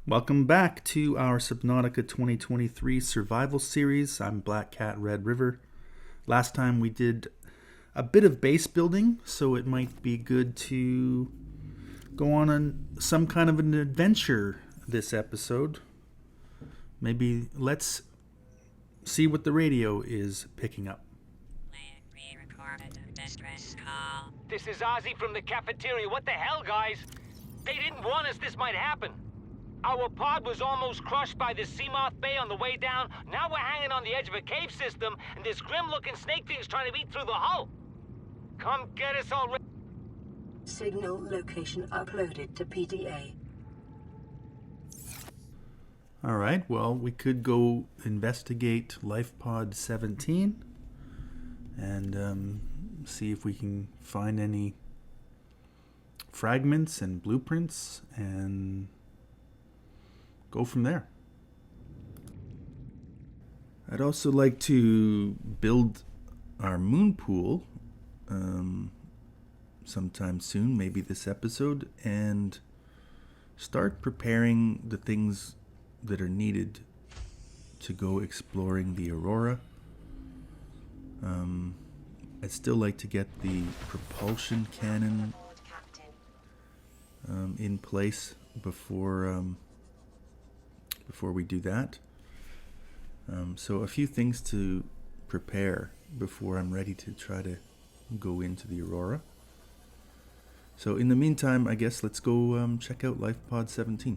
Welcome back to our Subnautica 2023 survival series. I'm Black Cat Red River. Last time we did a bit of base building, so it might be good to go on some kind of an adventure this episode. Maybe let's see what the radio is picking up. This is Ozzy from the cafeteria. What the hell, guys? They didn't warn us this might happen. Our pod was almost crushed by this Seamoth Bay on the way down. Now we're hanging on the edge of a cave system, and this grim-looking snake thing's trying to eat through the hull. Come get us already. Signal location uploaded to PDA. Alright, well, we could go investigate Lifepod 17 and see if we can find any fragments and blueprints and go from there. I'd also like to build our moon pool sometime soon, maybe this episode, and start preparing the things that are needed to go exploring the Aurora. I'd still like to get the propulsion cannon in place before we do that. So a few things to prepare before I'm ready to try to go into the Aurora. So in the meantime, I guess let's go check out Lifepod 17.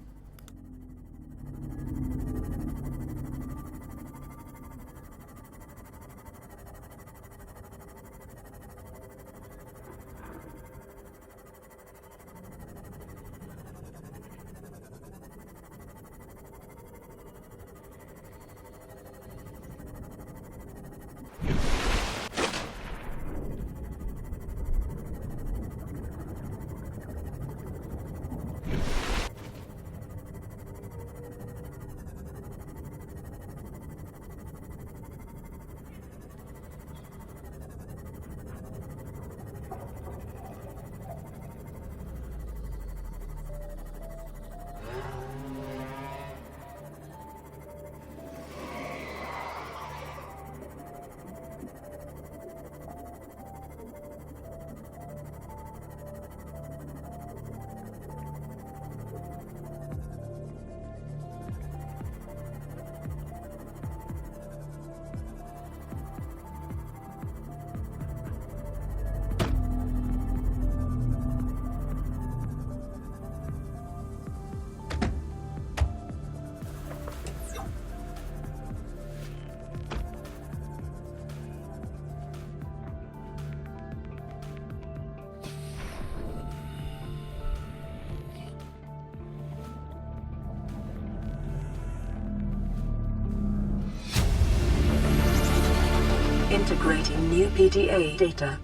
Integrating new PDA data.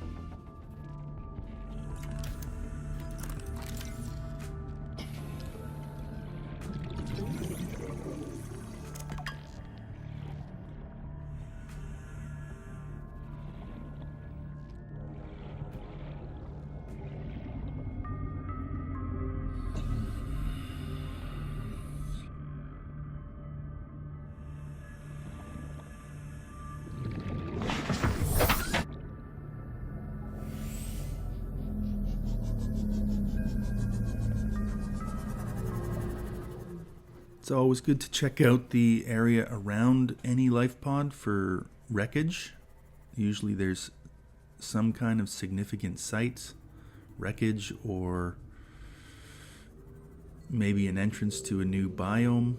It's always good to check out the area around any life pod for wreckage. Usually there's some kind of significant site, wreckage, or maybe an entrance to a new biome.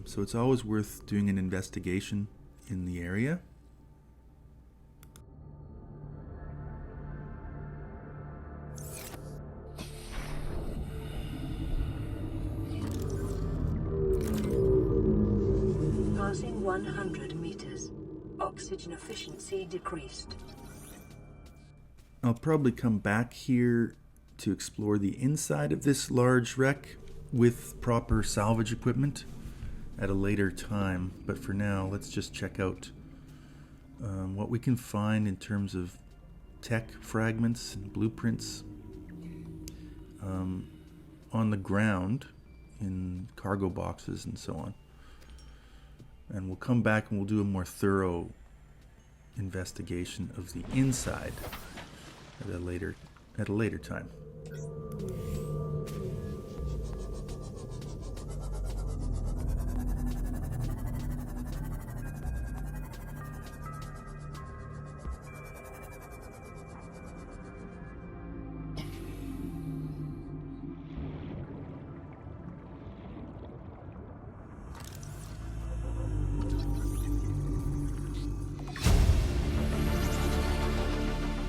So it's always worth doing an investigation in the area. Passing 100 meters. Oxygen efficiency decreased. I'll probably come back here to explore the inside of this large wreck with proper salvage equipment at a later time. But for now, let's just check out what we can find in terms of tech fragments and blueprints. On the ground, in cargo boxes and so on. And we'll come back and we'll do a more thorough investigation of the inside at a later time.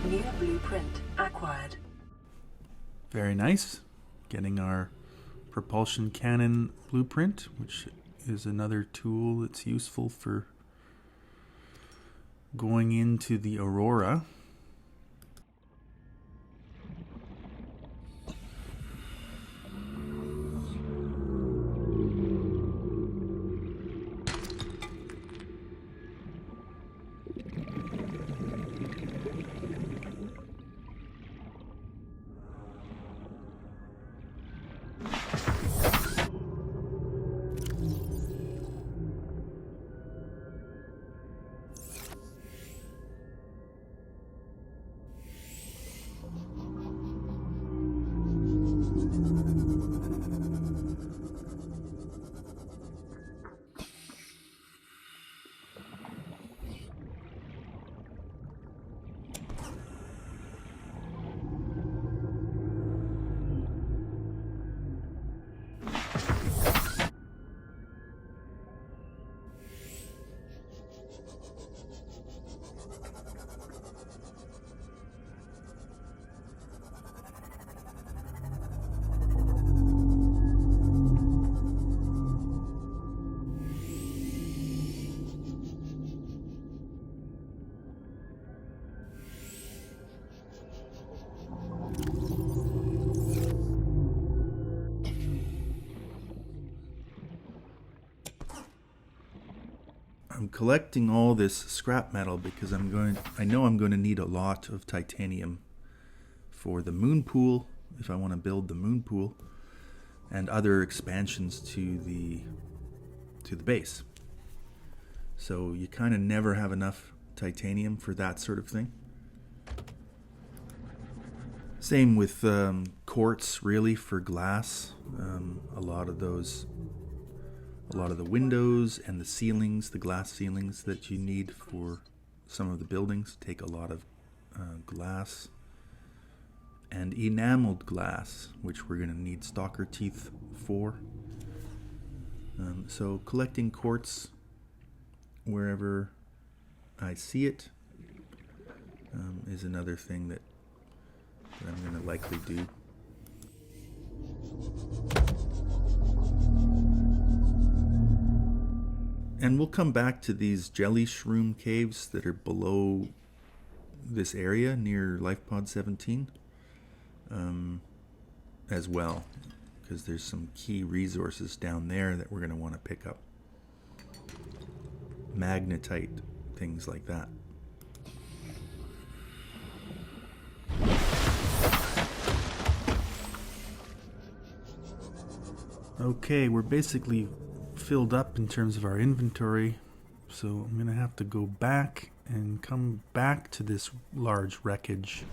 New blueprint acquired. Very nice. Getting our propulsion cannon blueprint, which is another tool that's useful for going into the Aurora. I'm collecting all this scrap metal because I know I'm going to need a lot of titanium for the Moonpool, if I want to build the Moonpool, and other expansions to the base. So you kind of never have enough titanium for that sort of thing. Same with quartz, really, for glass. A lot of the windows and the ceilings, the glass ceilings that you need for some of the buildings, take a lot of glass. And enameled glass, which we're going to need stalker teeth for. So collecting quartz wherever I see it is another thing that I'm going to likely do. And we'll come back to these jelly shroom caves that are below this area near Lifepod 17 as well, because there's some key resources down there that we're going to want to pick up. Magnetite, things like that. Okay, we're basically filled up in terms of our inventory, so I'm going to have to go back and come back to this large wreckage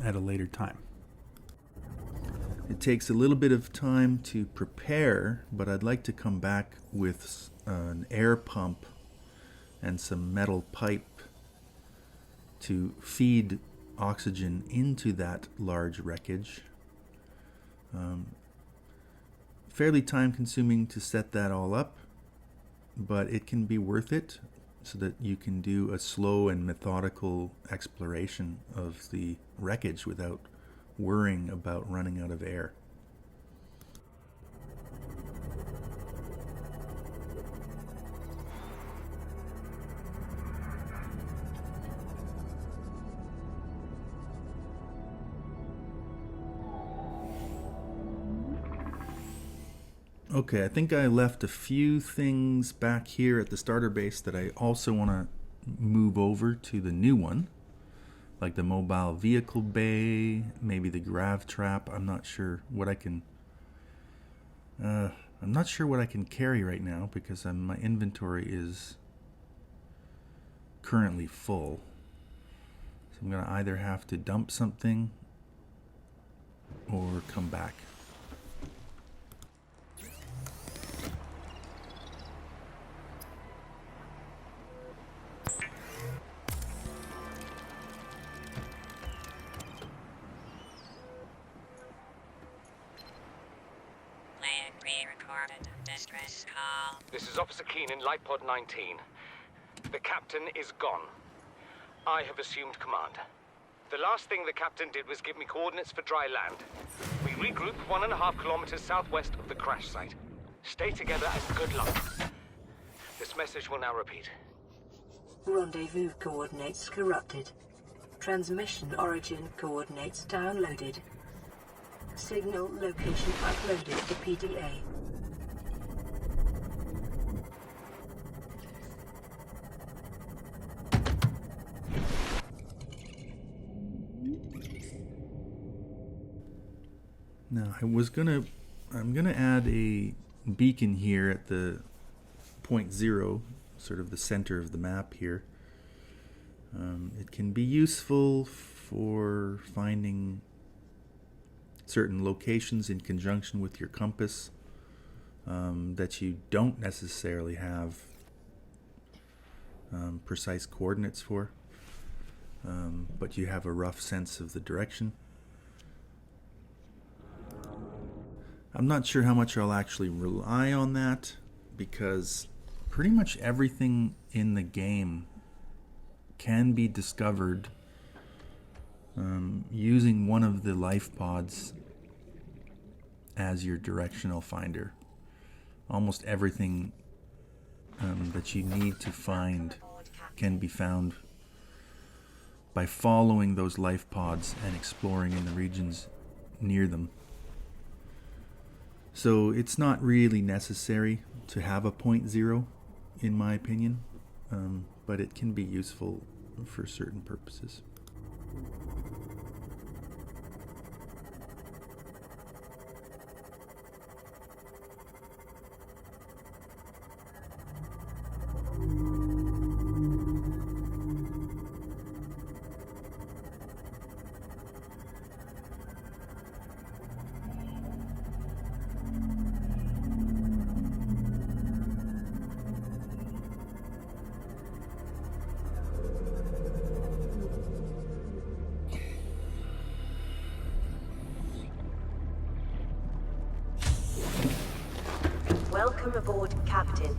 at a later time. It takes a little bit of time to prepare, but I'd like to come back with an air pump and some metal pipe to feed oxygen into that large wreckage. Fairly time consuming to set that all up, but it can be worth it so that you can do a slow and methodical exploration of the wreckage without worrying about running out of air. Okay, I think I left a few things back here at the starter base that I also want to move over to the new one. like the mobile vehicle bay, maybe the grav trap. I'm not sure what I can carry right now because my inventory is currently full. So I'm going to either have to dump something or come back. This is Officer Keenan, Lifepod 19. The captain is gone. I have assumed command. The last thing the captain did was give me coordinates for dry land. We regroup 1.5 kilometers southwest of the crash site. Stay together and good luck. This message will now repeat. Rendezvous coordinates corrupted. Transmission origin coordinates downloaded. Signal location uploaded to PDA. Now I'm gonna add a beacon here at the point 0, sort of the center of the map here. It can be useful for finding certain locations in conjunction with your compass that you don't necessarily have precise coordinates for, but you have a rough sense of the direction. I'm not sure how much I'll actually rely on that because pretty much everything in the game can be discovered using one of the life pods as your directional finder. Almost everything that you need to find can be found by following those life pods and exploring in the regions near them. So it's not really necessary to have a point 0, in my opinion, but it can be useful for certain purposes. Welcome aboard, Captain.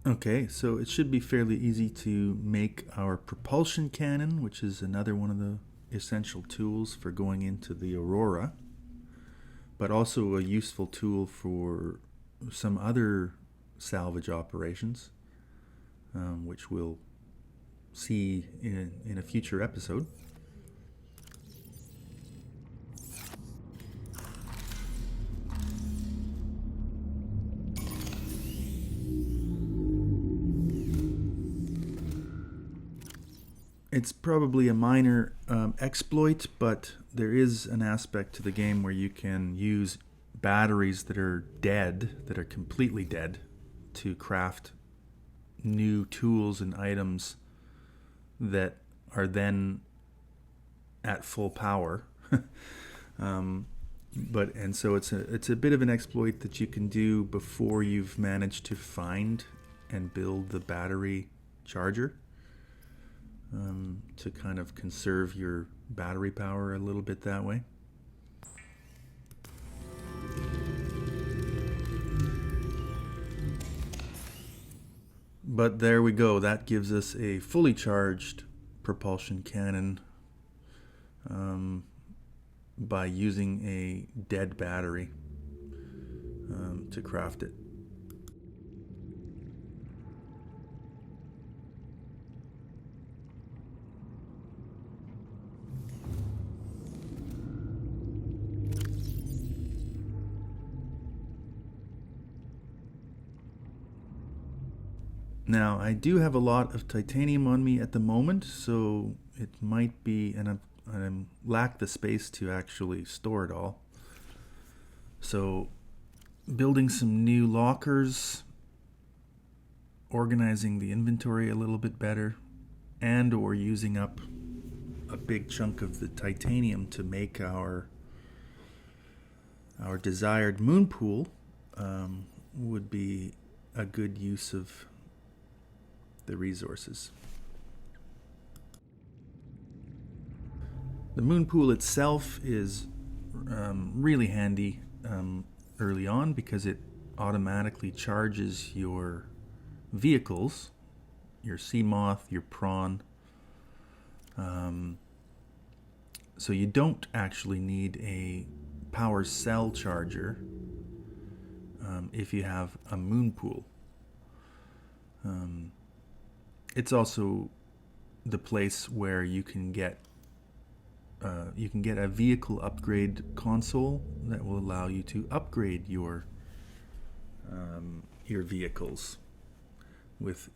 Okay, so it should be fairly easy to make our propulsion cannon, which is another one of the essential tools for going into the Aurora, but also a useful tool for some other salvage operations, which we'll see in a future episode. It's probably a minor exploit, but there is an aspect to the game where you can use batteries that are dead, that are completely dead, to craft new tools and items that are then at full power. So it's a bit of an exploit that you can do before you've managed to find and build the battery charger. To kind of conserve your battery power a little bit that way. But there we go. That gives us a fully charged propulsion cannon by using a dead battery to craft it. Now, I do have a lot of titanium on me at the moment, so it might be, and I lack the space to actually store it all. So, building some new lockers, organizing the inventory a little bit better, and or using up a big chunk of the titanium to make our desired moon pool would be a good use of the resources. The moon pool itself is really handy early on because it automatically charges your vehicles, your sea moth, your prawn. So you don't actually need a power cell charger if you have a moon pool. It's also the place where you can get a vehicle upgrade console that will allow you to upgrade your vehicles with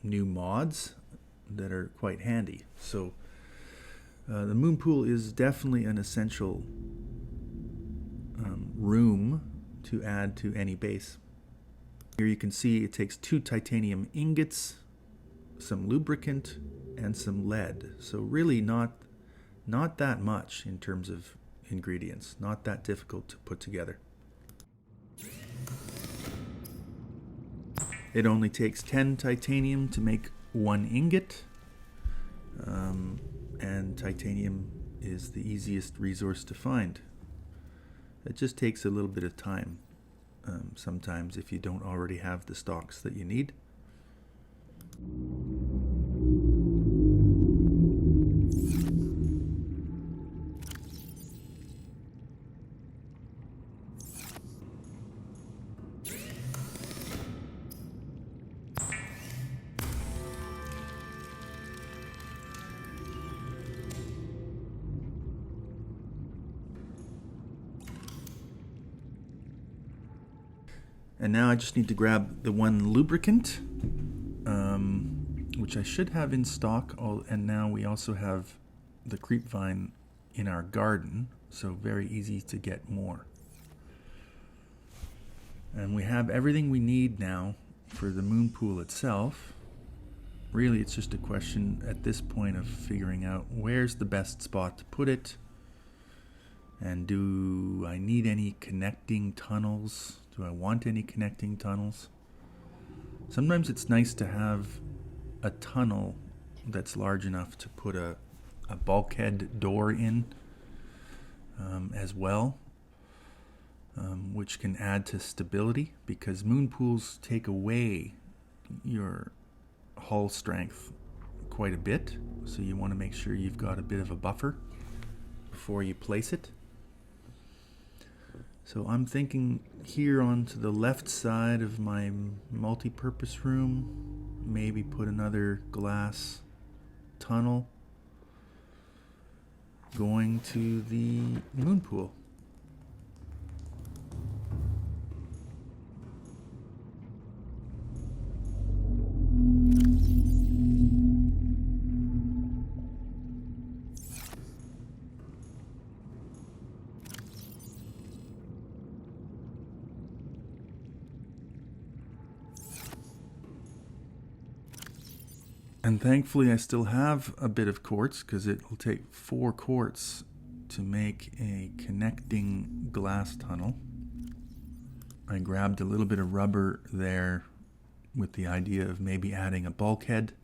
new mods that are quite handy. So the moon pool is definitely an essential room to add to any base. Here you can see it takes 2 titanium ingots, some lubricant, and some lead. So really not that much in terms of ingredients, not that difficult to put together. It only takes 10 titanium to make 1 ingot, and titanium is the easiest resource to find. It just takes a little bit of time sometimes if you don't already have the stocks that you need. And now I just need to grab the 1 lubricant, which I should have in stock. And now we also have the creep vine in our garden, so very easy to get more. And we have everything we need now for the moon pool itself. Really, it's just a question at this point of figuring out where's the best spot to put it. And do I need any connecting tunnels? Do I want any connecting tunnels? Sometimes it's nice to have a tunnel that's large enough to put a bulkhead door in as well, which can add to stability, because moon pools take away your hull strength quite a bit. So you want to make sure you've got a bit of a buffer before you place it. So I'm thinking here on to the left side of my multi-purpose room, maybe put another glass tunnel going to the moon pool. And thankfully I still have a bit of quartz, because it will take 4 quartz to make a connecting glass tunnel. I grabbed a little bit of rubber there with the idea of maybe adding a bulkhead.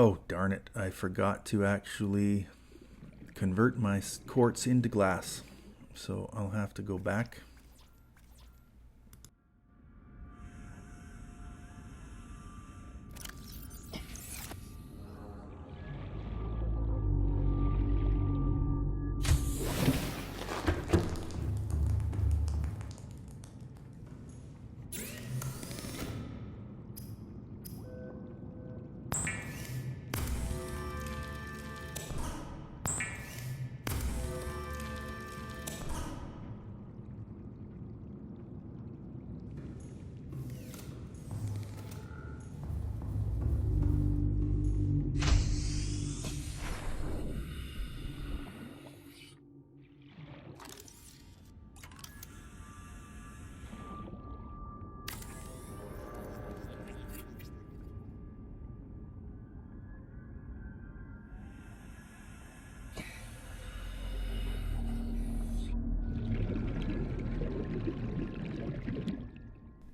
Oh, darn it. I forgot to actually convert my quartz into glass. So I'll have to go back.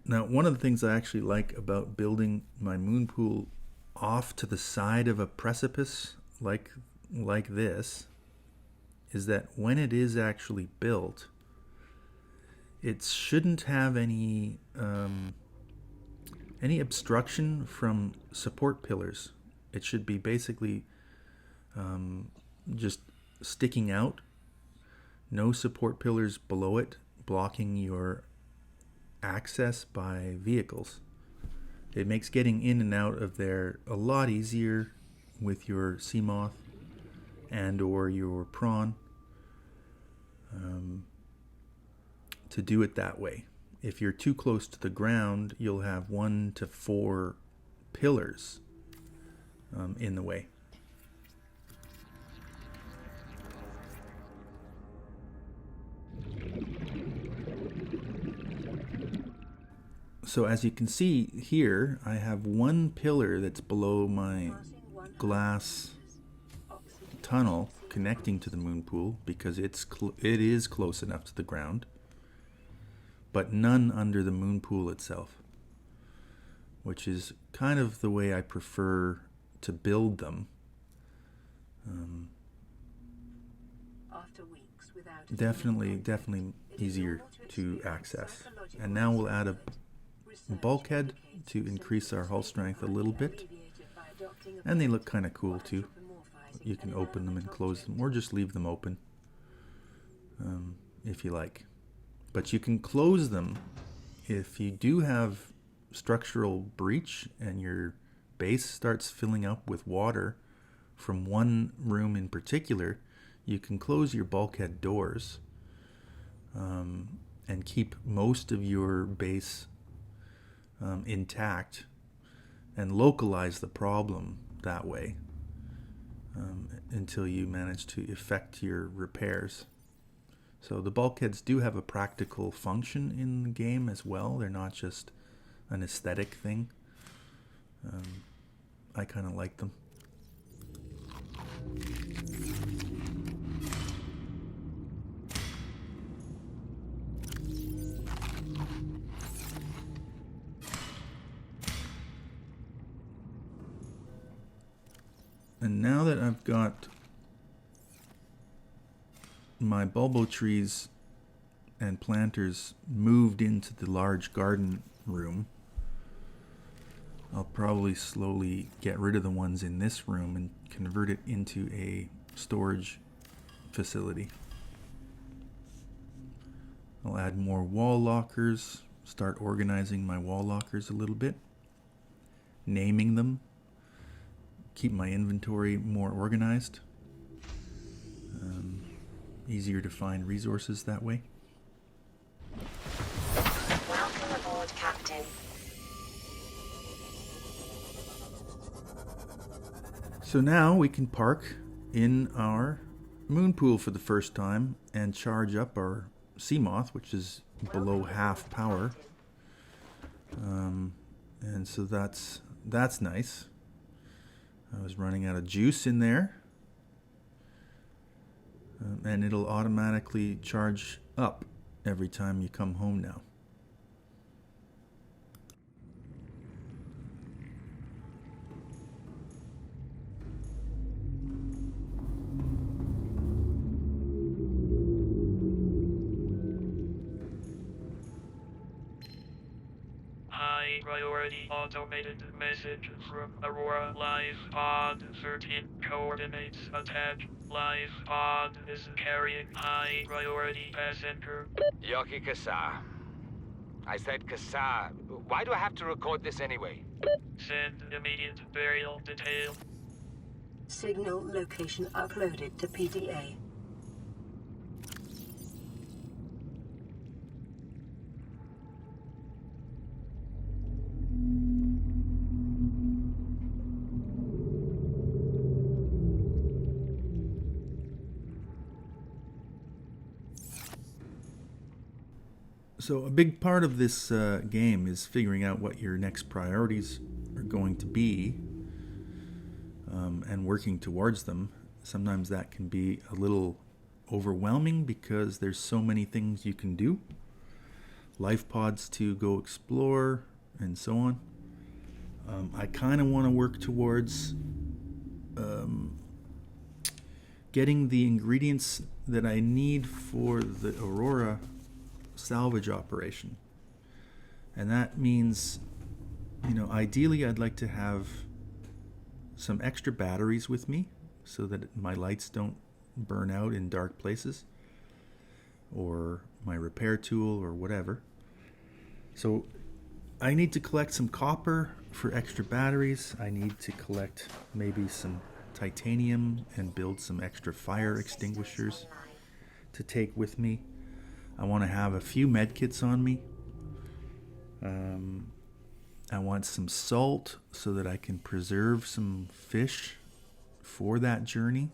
Now, one of the things I actually like about building my moon pool off to the side of a precipice like this is that when it is actually built, it shouldn't have any obstruction from support pillars. It should be basically just sticking out, no support pillars below it blocking your access by vehicles. It makes getting in and out of there a lot easier with your sea moth and or your prawn to do it that way. If you're too close to the ground, you'll have 1 to 4 pillars in the way. So as you can see here, I have 1 pillar that's below my glass tunnel connecting to the moon pool because it is close enough to the ground, but none under the moon pool itself, which is kind of the way I prefer to build them. Definitely easier to access. And now we'll add a bulkhead to increase our hull strength a little bit, and they look kind of cool too. You can open them and close them, or just leave them open if you like, but you can close them if you do have structural breach and your base starts filling up with water from one room in particular. You can close your bulkhead doors and keep most of your base intact and localize the problem that way until you manage to effect your repairs. So the bulkheads do have a practical function in the game as well. They're not just an aesthetic thing. I kind of like them. And now that I've got my bulbo trees and planters moved into the large garden room, I'll probably slowly get rid of the ones in this room and convert it into a storage facility. I'll add more wall lockers, start organizing my wall lockers a little bit, naming them, keep my inventory more organized. Easier to find resources that way. Welcome aboard, Captain. So now we can park in our moon pool for the first time and charge up our sea moth, which is below half power. And so that's nice. I was running out of juice in there. And it'll automatically charge up every time you come home now. priority automated message from Aurora. Lifepod 13 coordinates attack. Lifepod is carrying high priority passenger. Yoki Kasa. I said Kasa. Why do I have to record this anyway? Send immediate burial detail. Signal location uploaded to PDA. So a big part of this game is figuring out what your next priorities are going to be and working towards them. Sometimes that can be a little overwhelming because there's so many things you can do. Life pods to go explore and so on. I kind of want to work towards getting the ingredients that I need for the Aurora salvage operation. And that means, ideally I'd like to have some extra batteries with me so that my lights don't burn out in dark places, or my repair tool or whatever. So I need to collect some copper for extra batteries. I need to collect maybe some titanium and build some extra fire extinguishers to take with me. I want to have a few med kits on me. I want some salt so that I can preserve some fish for that journey.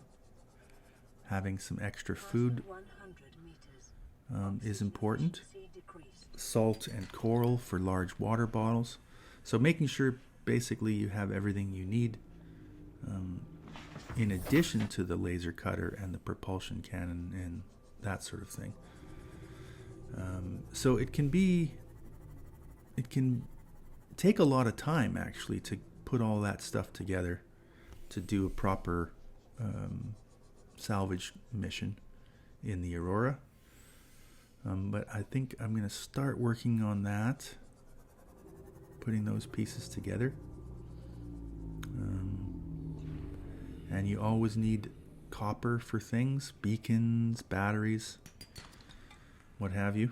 Having some extra food is important. Salt and coral for large water bottles. So making sure basically you have everything you need in addition to the laser cutter and the propulsion cannon and that sort of thing. So it can take a lot of time actually to put all that stuff together to do a proper salvage mission in the Aurora. But I think I'm going to start working on that, putting those pieces together. And you always need copper for things, beacons, batteries, what have you.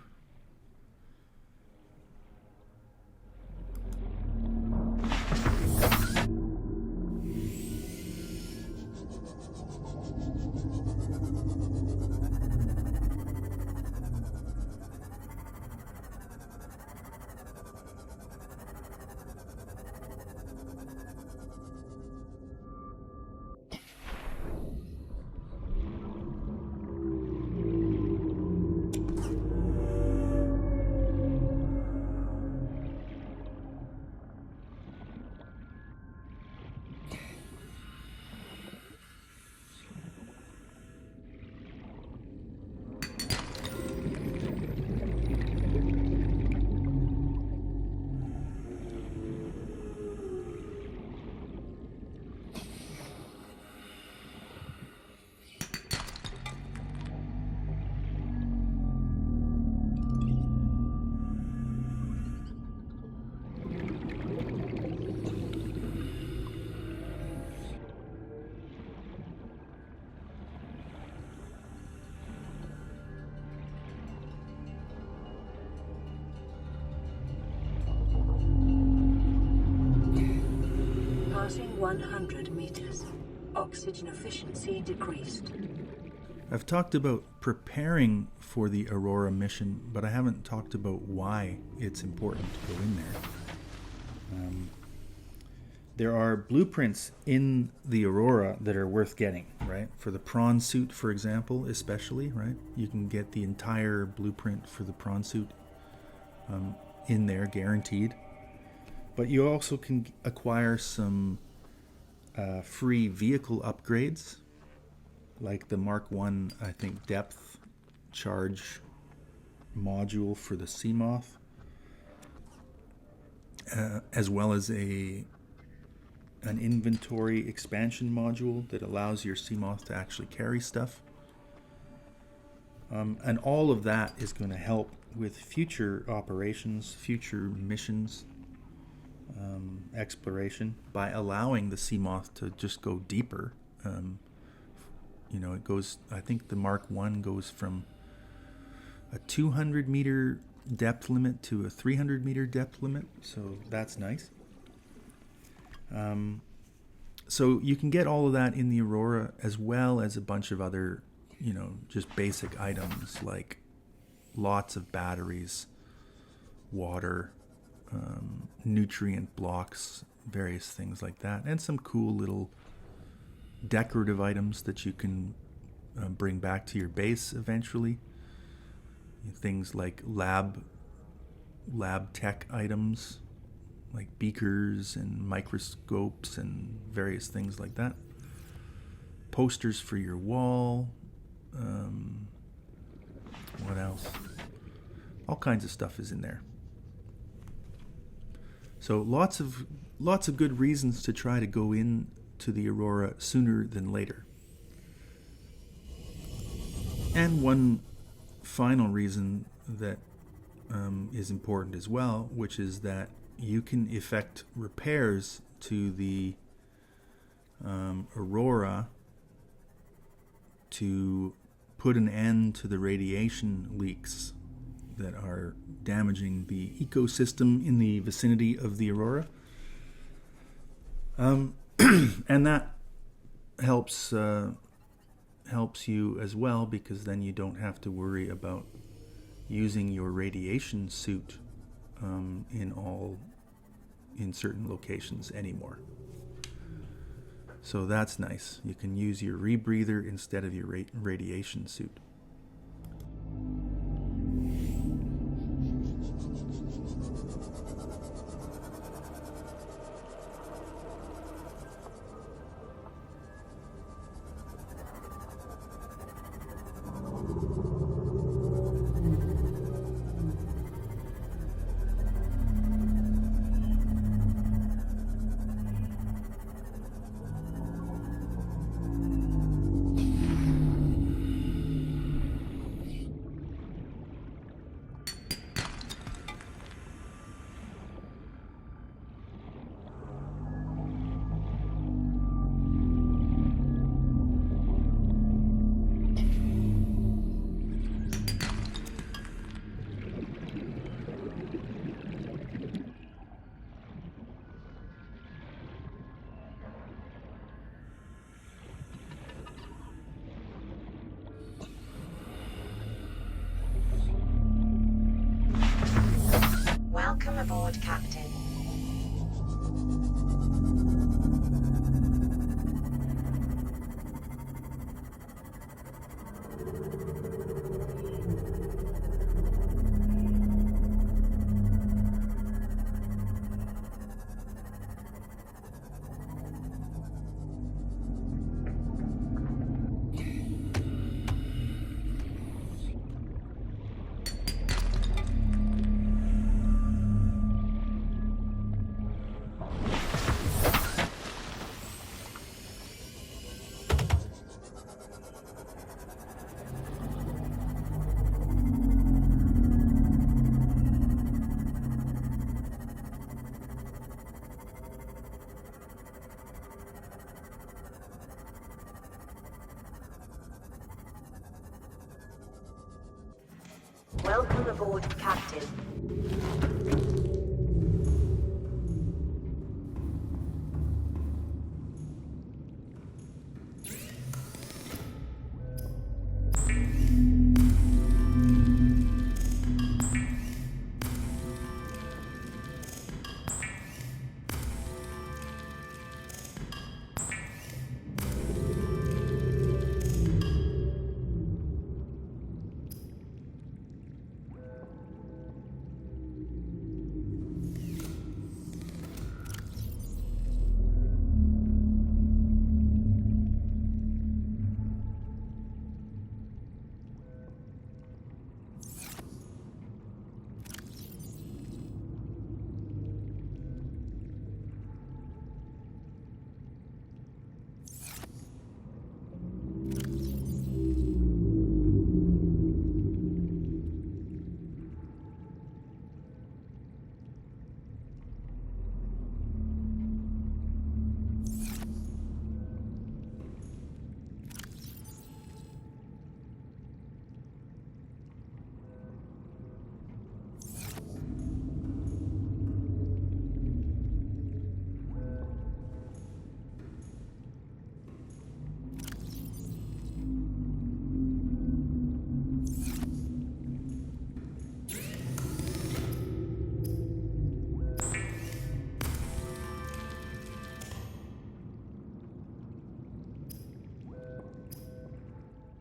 Passing 100 meters. Oxygen efficiency decreased. I've talked about preparing for the Aurora mission, but I haven't talked about why it's important to go in there. There are blueprints in the Aurora that are worth getting, right? For the prawn suit, for example, especially, right? You can get the entire blueprint for the prawn suit in there, guaranteed. But you also can acquire some free vehicle upgrades, like the Mark 1, I think, depth charge module for the Seamoth, as well as an inventory expansion module that allows your Seamoth to actually carry stuff. And all of that is going to help with future operations, future missions. exploration by allowing the sea moth to just go deeper. It goes, I think the Mark 1 goes from a 200 meter depth limit to a 300 meter depth limit, so that's nice. So you can get all of that in the Aurora, as well as a bunch of other, just basic items like lots of batteries, water, nutrient blocks, various things like that, and some cool little decorative items that you can bring back to your base eventually. Things like lab tech items, like beakers and microscopes and various things like that. Posters for your wall. What else? All kinds of stuff is in there. So lots of good reasons to try to go in to the Aurora sooner than later. And one final reason that is important as well, which is that you can effect repairs to the Aurora to put an end to the radiation leaks that are damaging the ecosystem in the vicinity of the Aurora. And that helps you as well, because then you don't have to worry about using your radiation suit in certain locations anymore. So that's nice. You can use your rebreather instead of your radiation suit. Welcome aboard, Captain. Welcome aboard, Captain.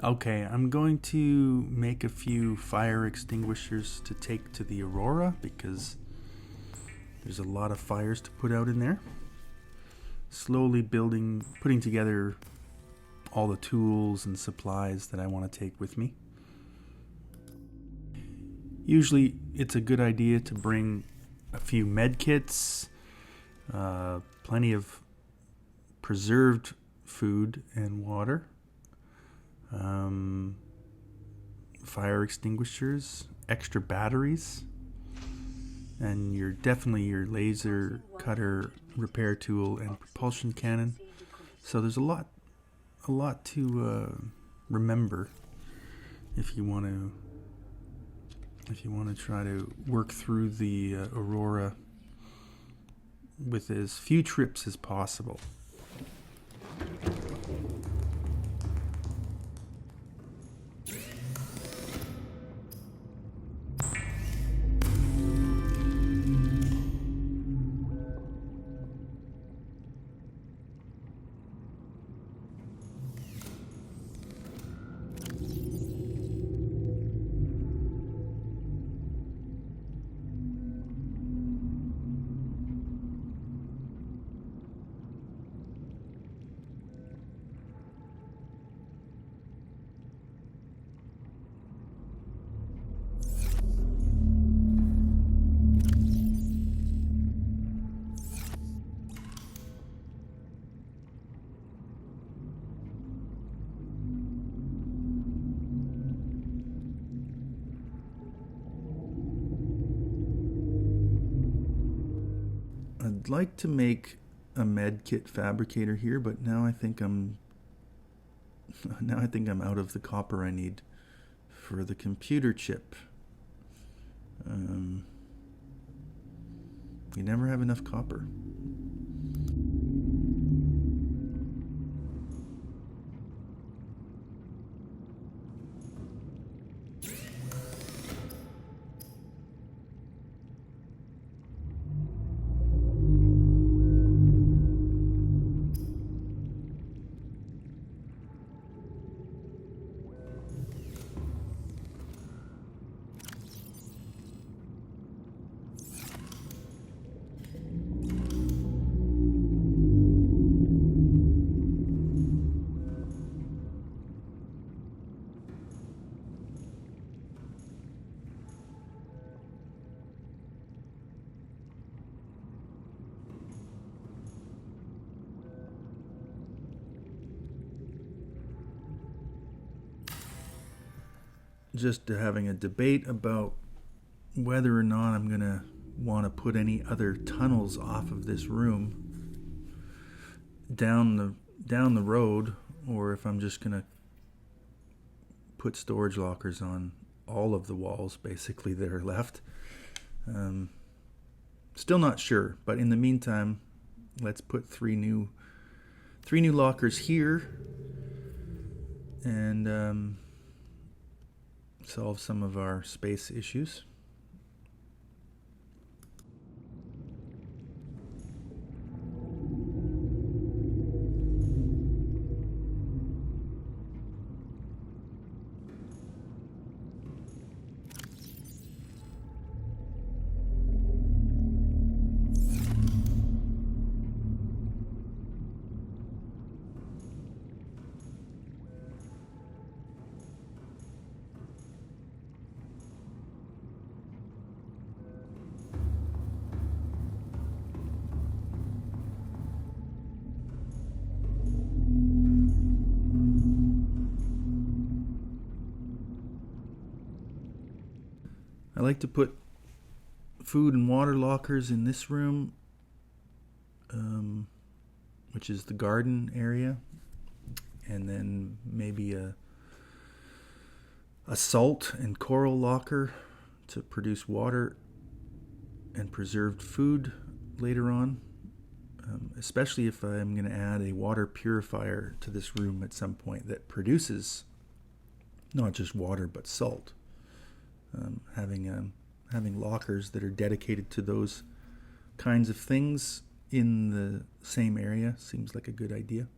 Okay, I'm going to make a few fire extinguishers to take to the Aurora because there's a lot of fires to put out in there. Slowly putting together all the tools and supplies that I want to take with me. Usually it's a good idea to bring a few med kits, plenty of preserved food and water, fire extinguishers, extra batteries, and definitely your laser cutter, repair tool, and propulsion cannon. So there's a lot to remember if you want to try to work through the Aurora with as few trips as possible. I'd like to make a med kit fabricator here, but now I think I'm out of the copper I need for the computer chip. We never have enough copper. Just having a debate about whether or not I'm going to want to put any other tunnels off of this room down the road, or if I'm just going to put storage lockers on all of the walls basically that are left. Still not sure, but in the meantime, let's put three new lockers here and solve some of our space issues. I like to put food and water lockers in this room, which is the garden area, and then maybe a salt and coral locker to produce water and preserved food later on, especially if I'm going to add a water purifier to this room at some point that produces not just water but salt. Having lockers that are dedicated to those kinds of things in the same area seems like a good idea.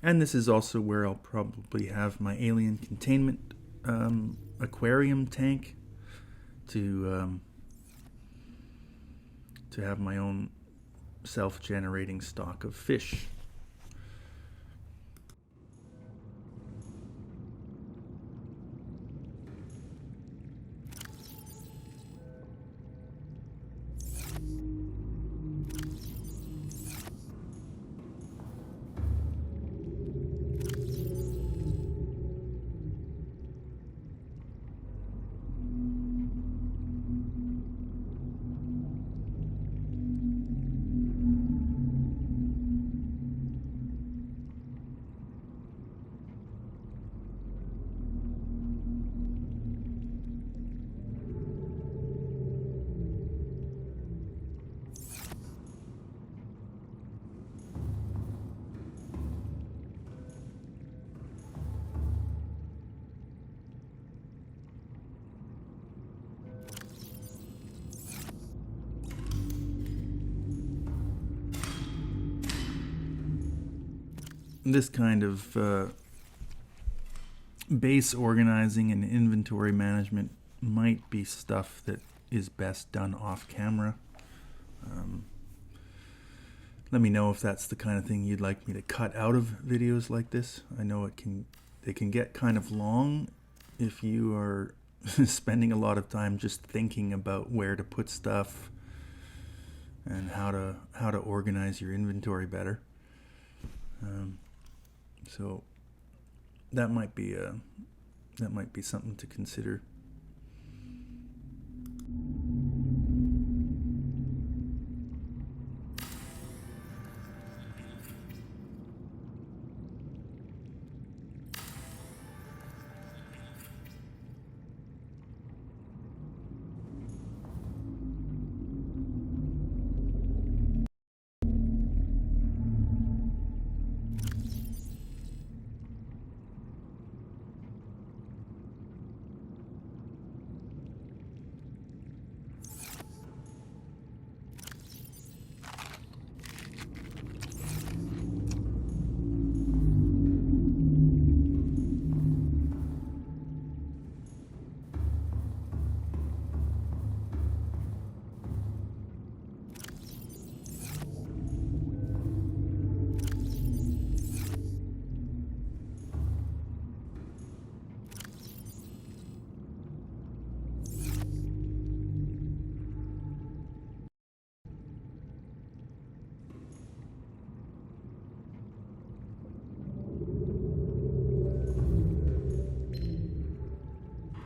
And this is also where I'll probably have my alien containment aquarium tank to have my own self-generating stock of fish. This kind of base organizing and inventory management might be stuff that is best done off camera. Let me know if that's the kind of thing you'd like me to cut out of videos like this. I know they can get kind of long if you are spending a lot of time just thinking about where to put stuff and how to organize your inventory better. So that might be something to consider.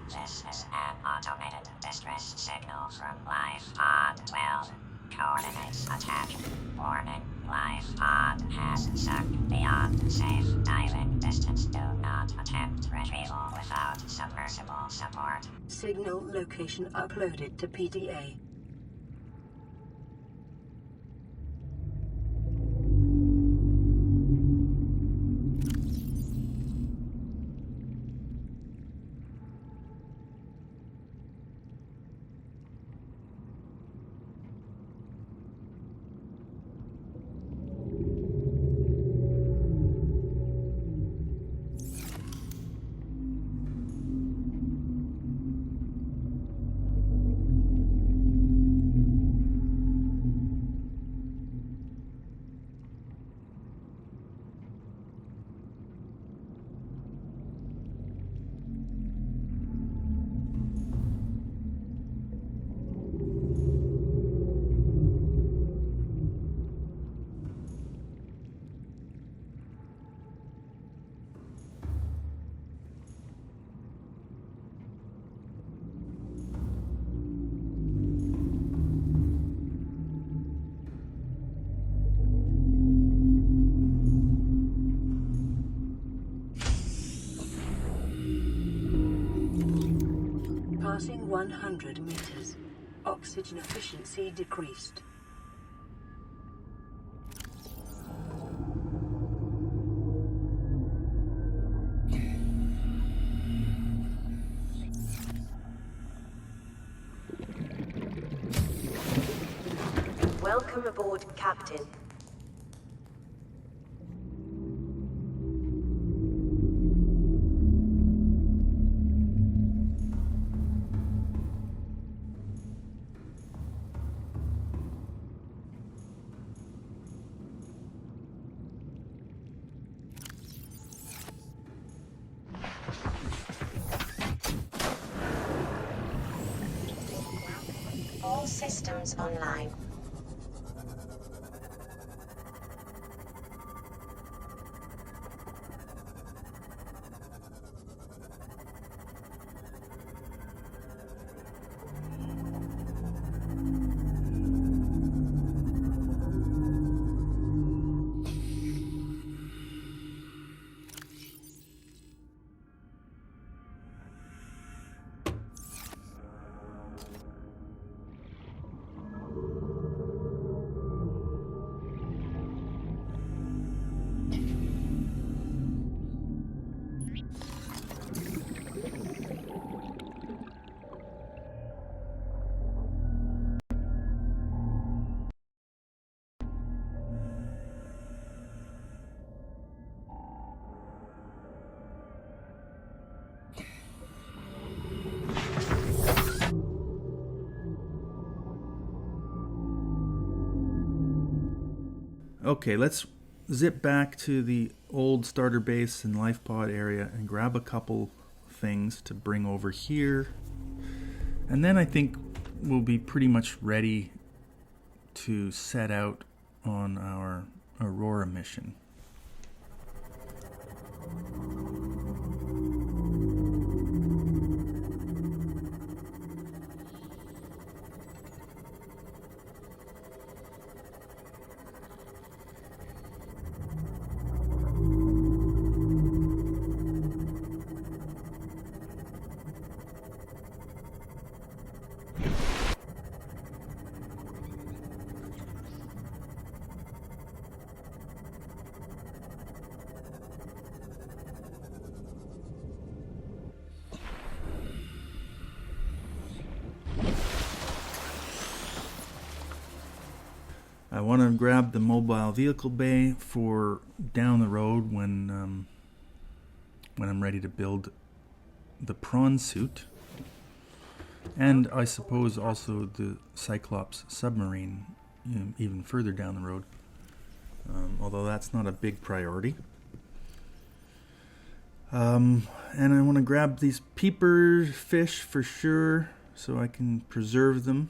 This is an automated distress signal from Lifepod 12. Coordinates attack. Warning, Lifepod has sunk beyond safe diving distance. Do not attempt retrieval without submersible support. Signal location uploaded to PDA. Passing 100 meters. Oxygen efficiency decreased. Welcome aboard, Captain. systems online. Okay, let's zip back to the old starter base and Lifepod area and grab a couple things to bring over here. And then I think we'll be pretty much ready to set out on our Aurora mission. I want to grab the mobile vehicle bay for down the road when I'm ready to build the prawn suit, and I suppose also the Cyclops submarine, even further down the road, although that's not a big priority. And I want to grab these peeper fish for sure, so I can preserve them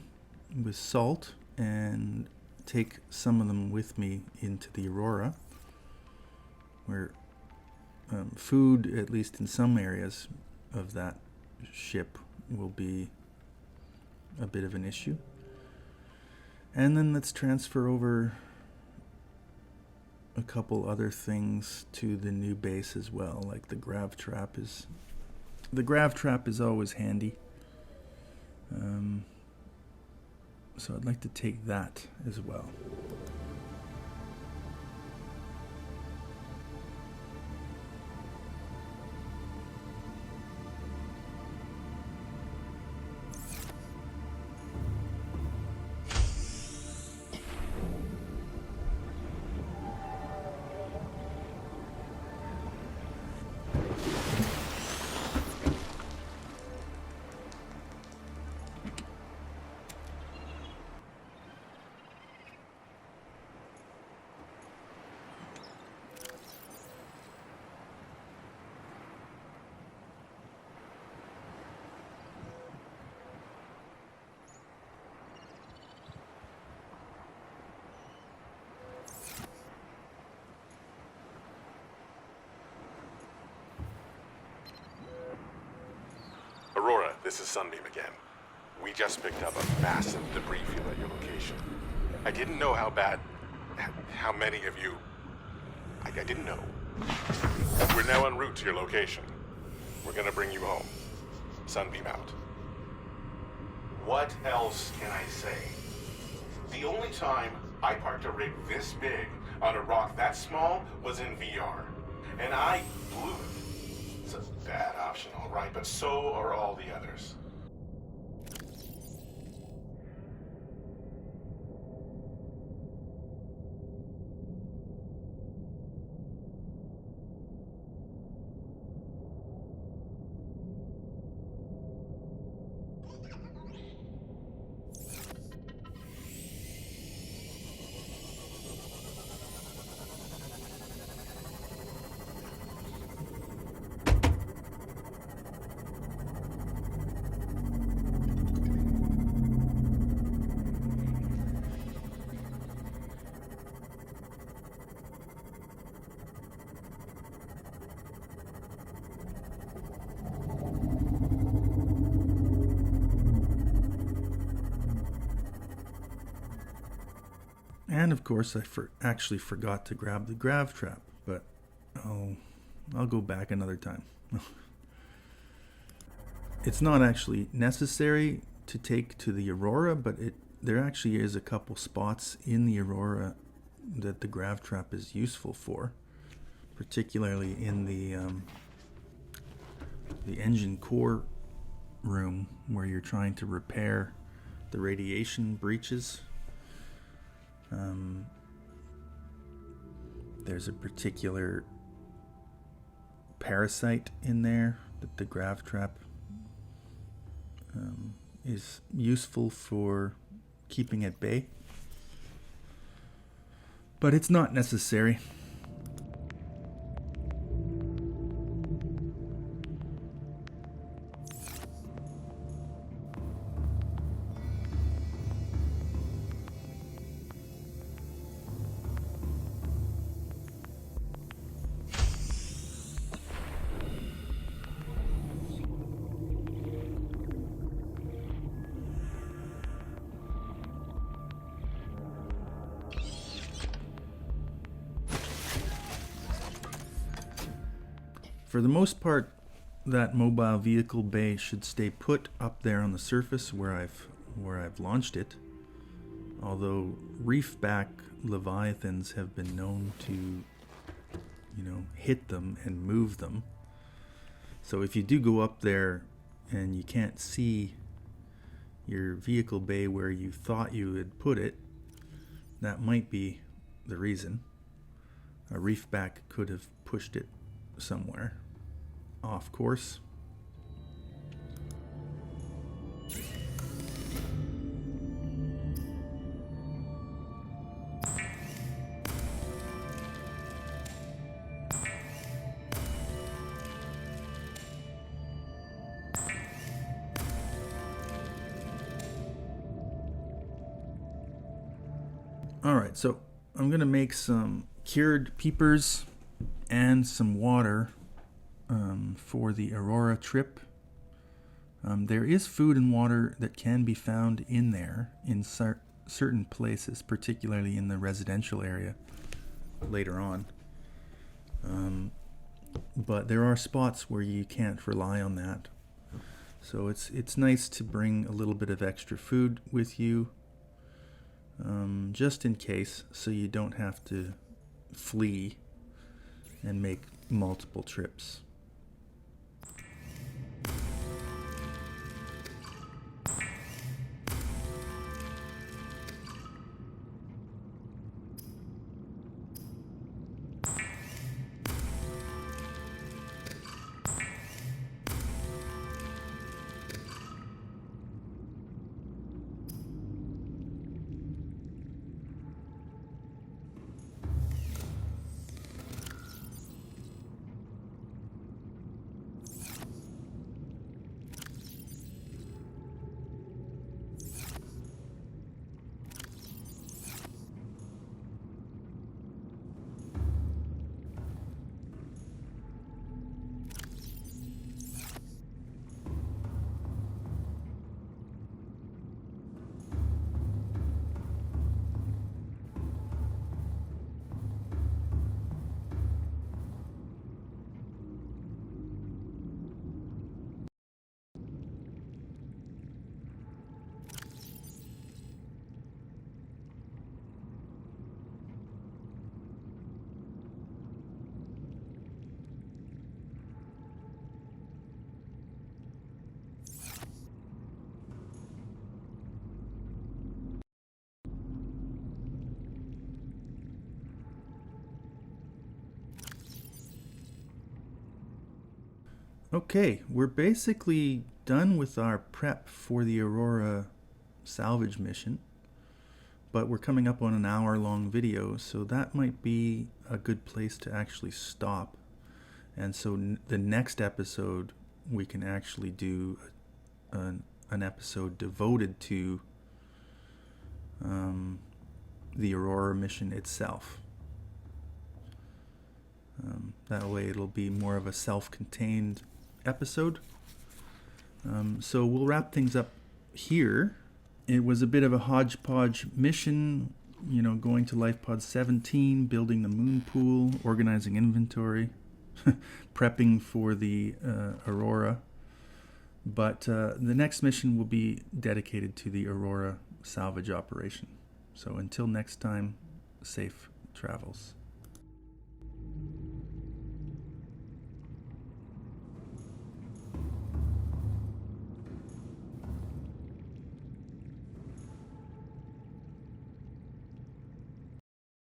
with salt and take some of them with me into the Aurora, where food, at least in some areas of that ship, will be a bit of an issue. And then let's transfer over a couple other things to the new base as well, like the grav trap is always handy. So I'd like to take that as well. Aurora, this is Sunbeam again. We just picked up a massive debris field at your location. I didn't know how many of you... I didn't know. We're now en route to your location. We're gonna bring you home. Sunbeam out. What else can I say? The only time I parked a rig this big on a rock that small was in VR. And I blew it. It's a bad option, all right, but so are all the others. And of course, I actually forgot to grab the grav trap, but I'll go back another time. It's not actually necessary to take to the Aurora, but there actually is a couple spots in the Aurora that the grav trap is useful for, particularly in the engine core room where you're trying to repair the radiation breaches. There's a particular parasite in there that the grav trap is useful for keeping at bay, but it's not necessary. For the most part, that mobile vehicle bay should stay put up there on the surface where I've launched it. Although reefback leviathans have been known to, hit them and move them. So if you do go up there and you can't see your vehicle bay where you thought you had put it, that might be the reason. A reefback could have pushed it somewhere off course. Alright, so I'm going to make some cured peepers and some water for the Aurora trip. There is food and water that can be found in there in certain places, particularly in the residential area later on. But there are spots where you can't rely on that. So it's nice to bring a little bit of extra food with you, just in case, so you don't have to flee and make multiple trips. Okay, we're basically done with our prep for the Aurora salvage mission, but we're coming up on an hour-long video, so that might be a good place to actually stop. And so the next episode, we can actually do an episode devoted to the Aurora mission itself. That way it'll be more of a self-contained episode. So we'll wrap things up here. It was a bit of a hodgepodge mission going to Lifepod 17, building the Moonpool, organizing inventory, prepping for the Aurora. But the next mission will be dedicated to the Aurora salvage operation. So until next time, safe travels.